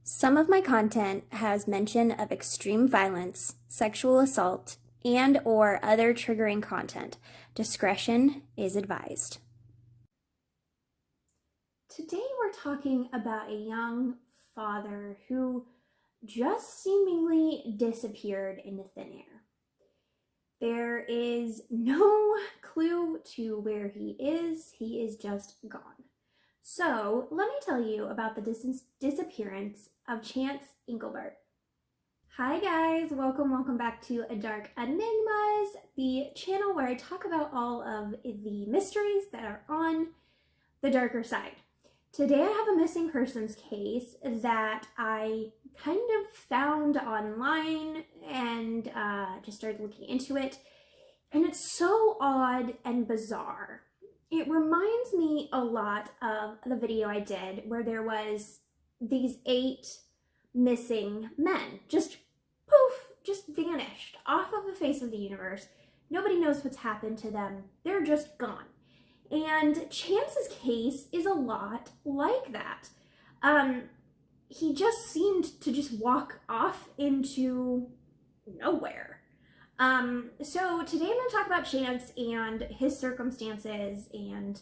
Some of my content has mention of extreme violence, sexual assault, and/or other triggering content. Discretion is advised. Today we're talking about a young father who just seemingly disappeared into thin air. There is no clue to where he is just gone. So let me tell you about the disappearance of Chnace Englebert. Hi guys, welcome back to Dark Enigmas, the channel where I talk about all of the mysteries that are on the darker side. Today I have a missing persons case that I kind of found online and just started looking into it, and it's so odd and bizarre. It reminds me a lot of the video I did where there was these 8 missing men, just poof, just vanished off of the face of the universe. Nobody knows what's happened to them. They're just gone. And Chnace's case is a lot like that. He just seemed to just walk off into nowhere. So today I'm going to talk about Chnace and his circumstances and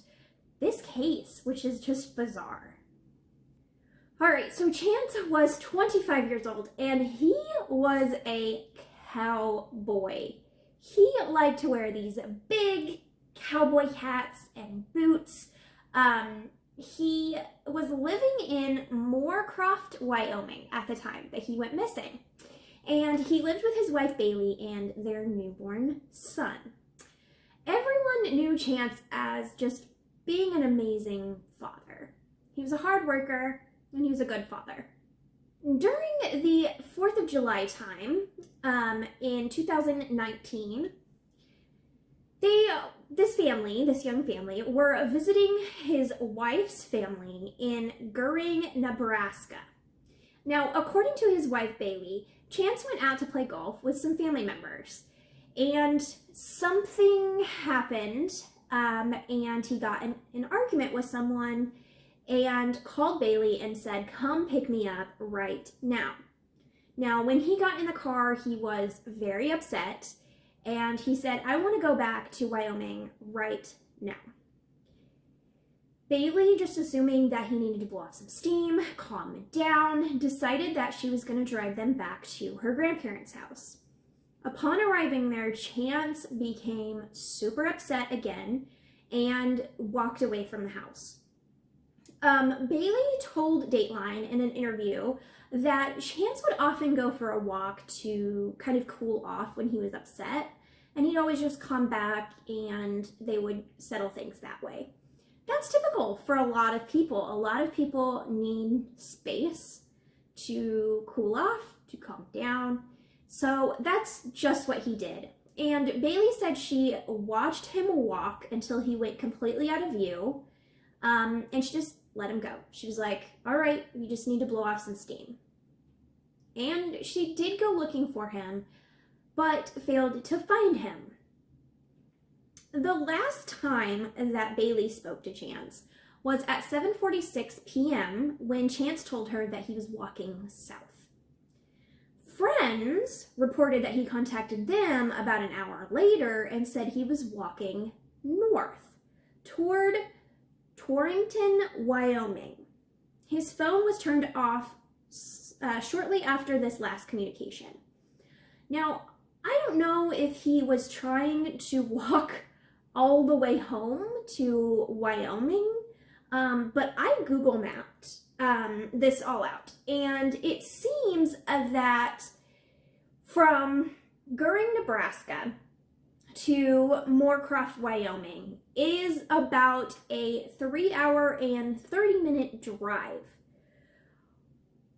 this case, which is just bizarre. Alright, so Chnace was 25 years old and he was a cowboy. He liked to wear these big cowboy hats and boots. He was living in Moorcroft, Wyoming at the time that he went missing. And he lived with his wife Bailey and their newborn son. Everyone knew Chnace as just being an amazing father. He was a hard worker and he was a good father. During the 4th of July time, in 2019, this young family, were visiting his wife's family in Goring, Nebraska. Now, according to his wife Bailey, Chnace went out to play golf with some family members, and something happened, and he got in an argument with someone and called Bailey and said, "Come pick me up right now." Now, when he got in the car, he was very upset, and he said, "I want to go back to Wyoming right now." Bailey, just assuming that he needed to blow off some steam, calm him down, decided that she was going to drive them back to her grandparents' house. Upon arriving there, Chnace became super upset again and walked away from the house. Bailey told Dateline in an interview that Chnace would often go for a walk to kind of cool off when he was upset, and he'd always just come back and they would settle things that way. That's typical for a lot of people. A lot of people need space to cool off, to calm down. So that's just what he did. And Bailey said she watched him walk until he went completely out of view, and she just let him go. She was like, "All right, you just need to blow off some steam." And she did go looking for him, but failed to find him. The last time that Bailey spoke to Chnace was at 7:46 p.m. when Chnace told her that he was walking south. Friends reported that he contacted them about an hour later and said he was walking north toward Torrington, Wyoming. His phone was turned off shortly after this last communication. Now, I don't know if he was trying to walk all the way home to Wyoming, but I Google mapped this all out, and it seems that from Goring, Nebraska to Moorcroft, Wyoming is about a 3-hour and 30-minute drive,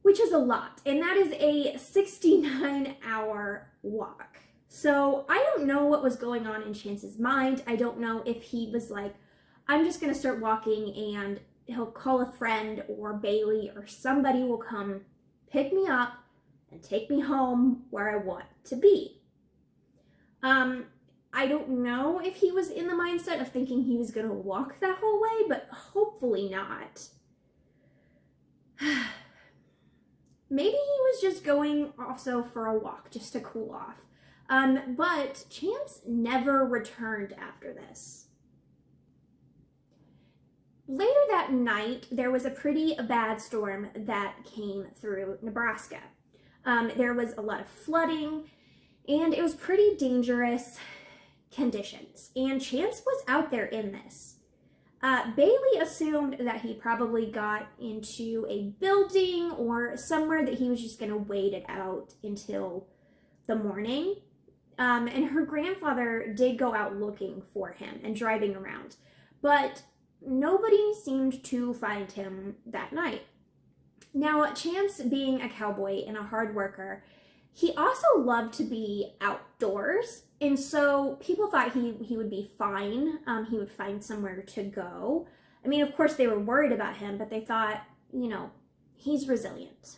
which is a lot, and that is a 69-hour walk. So I don't know what was going on in Chnace's mind. I don't know if he was like, "I'm just going to start walking and he'll call a friend or Bailey or somebody will come pick me up and take me home where I want to be." I don't know if he was in the mindset of thinking he was going to walk that whole way, but hopefully not. Maybe he was just going also for a walk just to cool off. But Chnace never returned after this. Later that night, there was a pretty bad storm that came through Nebraska. There was a lot of flooding, and it was pretty dangerous conditions. And Chnace was out there in this. Bailey assumed that he probably got into a building or somewhere that he was just going to wait it out until the morning. And her grandfather did go out looking for him and driving around. But nobody seemed to find him that night. Now, Chnace, being a cowboy and a hard worker, he also loved to be outdoors, and so people thought he would be fine. He would find somewhere to go. I mean, of course, they were worried about him, but they thought, he's resilient.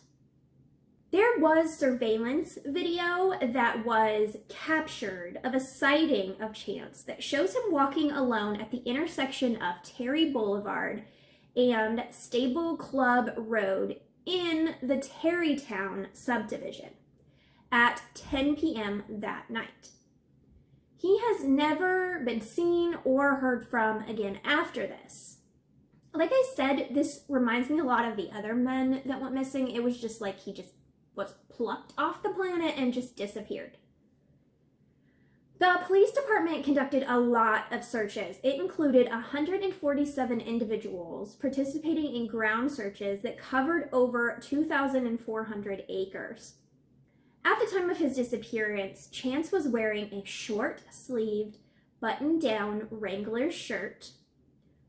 There was surveillance video that was captured of a sighting of Chnace that shows him walking alone at the intersection of Terry Boulevard and Stable Club Road in the Terrytown subdivision at 10 p.m. that night. He has never been seen or heard from again after this. Like I said, this reminds me a lot of the other men that went missing. It was just like he just was plucked off the planet and just disappeared. The police department conducted a lot of searches. It included 147 individuals participating in ground searches that covered over 2,400 acres. At the time of his disappearance, Chnace was wearing a short-sleeved, button-down Wrangler shirt,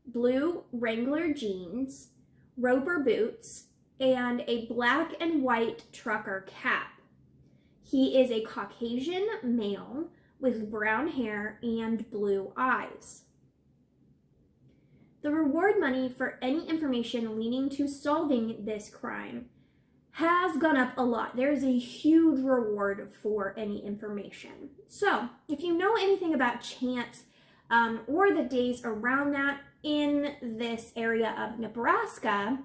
blue Wrangler jeans, Roper boots, and a black and white trucker cap. He is a Caucasian male with brown hair and blue eyes. The reward money for any information leading to solving this crime has gone up a lot. There is a huge reward for any information. So, if you know anything about Chnace or the days around that in this area of Nebraska,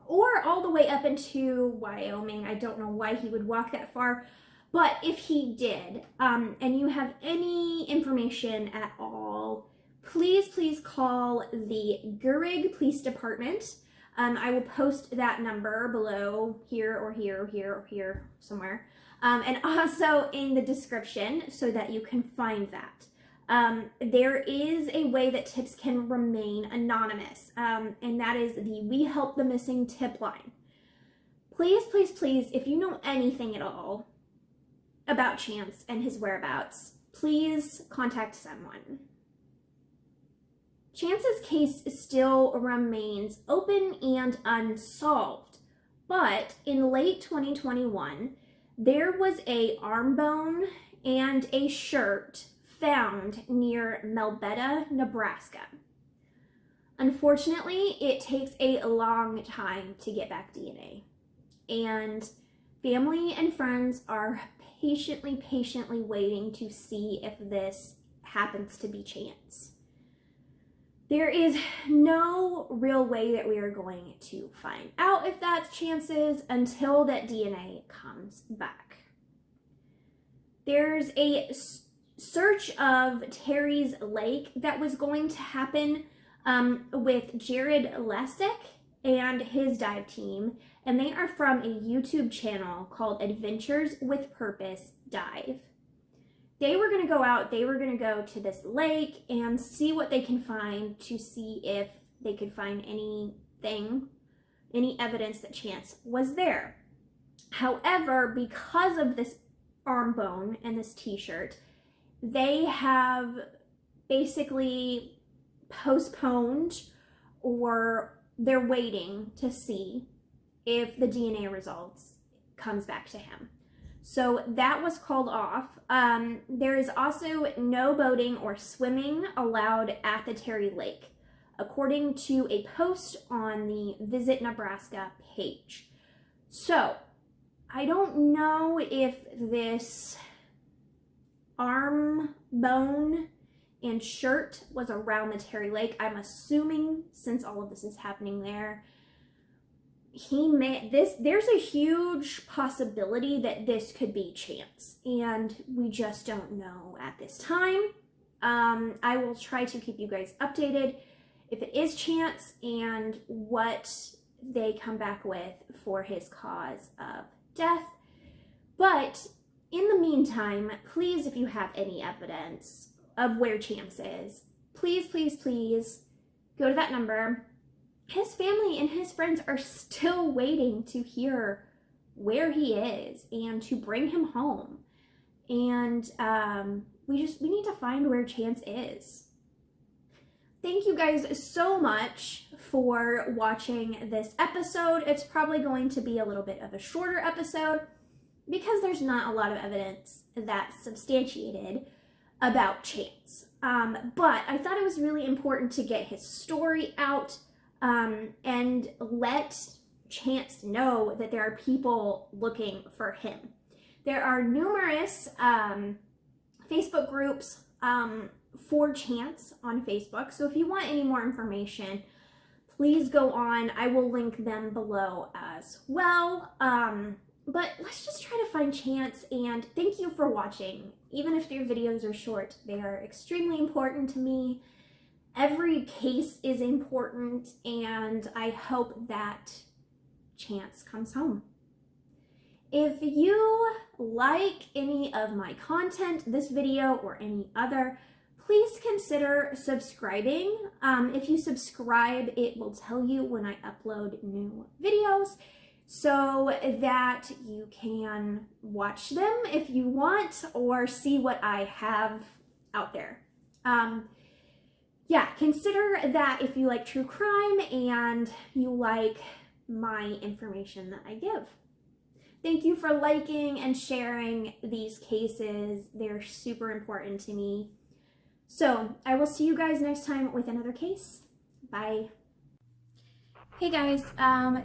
or all the way up into Wyoming, I don't know why he would walk that far, but if he did, and you have any information at all, please call the Gehrig Police Department. I will post that number below here or here or here or here somewhere, and also in the description so that you can find that. There is a way that tips can remain anonymous, and that is the We Help the Missing tip line. Please, if you know anything at all about Chnace and his whereabouts, please contact someone. Chnace's case still remains open and unsolved, but in late 2021, there was an arm bone and a shirt found near Melbetta, Nebraska. Unfortunately, it takes a long time to get back DNA, and family and friends are patiently waiting to see if this happens to be Chnace. There is no real way that we are going to find out if that's Chnace's until that DNA comes back. There's a search of Terry's Lake that was going to happen with Jared Lessick and his dive team, and they are from a YouTube channel called Adventures with Purpose Dive. They were going to go out, they were going to go to this lake and see what they can find to see if they could find anything, any evidence that Chnace was there. However, because of this arm bone and this t-shirt, they have basically postponed, or they're waiting to see if the DNA results comes back to him. So that was called off. There is also no boating or swimming allowed at the Terry Lake, according to a post on the Visit Nebraska page. So I don't know if this arm bone and shirt was around the Terry Lake. I'm assuming, since all of this is happening there, there's a huge possibility that this could be Chnace, and we just don't know at this time. I will try to keep you guys updated if it is Chnace and what they come back with for his cause of death. But in the meantime, please, if you have any evidence of where Chnace is, please, please, please go to that number. His family and his friends are still waiting to hear where he is and to bring him home. And we need to find where Chnace is. Thank you guys so much for watching this episode. It's probably going to be a little bit of a shorter episode because there's not a lot of evidence that's substantiated about Chnace. But I thought it was really important to get his story out and let Chnace know that there are people looking for him. There are numerous Facebook groups for Chnace on Facebook, so if you want any more information, please go on. I will link them below as well. But let's just try to find Chnace, and thank you for watching. Even if your videos are short, they are extremely important to me. Every case is important, and I hope that Chnace comes home. If you like any of my content, this video or any other, please consider subscribing. If you subscribe, it will tell you when I upload new videos so that you can watch them if you want or see what I have out there. Yeah, consider that if you like true crime and you like my information that I give. Thank you for liking and sharing these cases. They're super important to me. So I will see you guys next time with another case. Bye. Hey guys,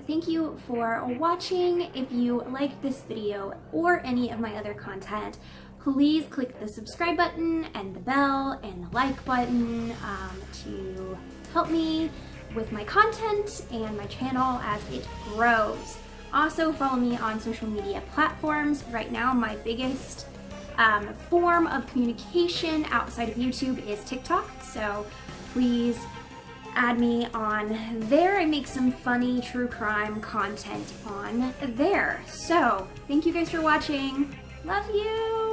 thank you for watching. If you liked this video or any of my other content, please click the subscribe button and the bell and the like button to help me with my content and my channel as it grows. Also follow me on social media platforms. Right now my biggest form of communication outside of YouTube is TikTok, so please add me on there. I make some funny true crime content on there. So thank you guys for watching. Love you.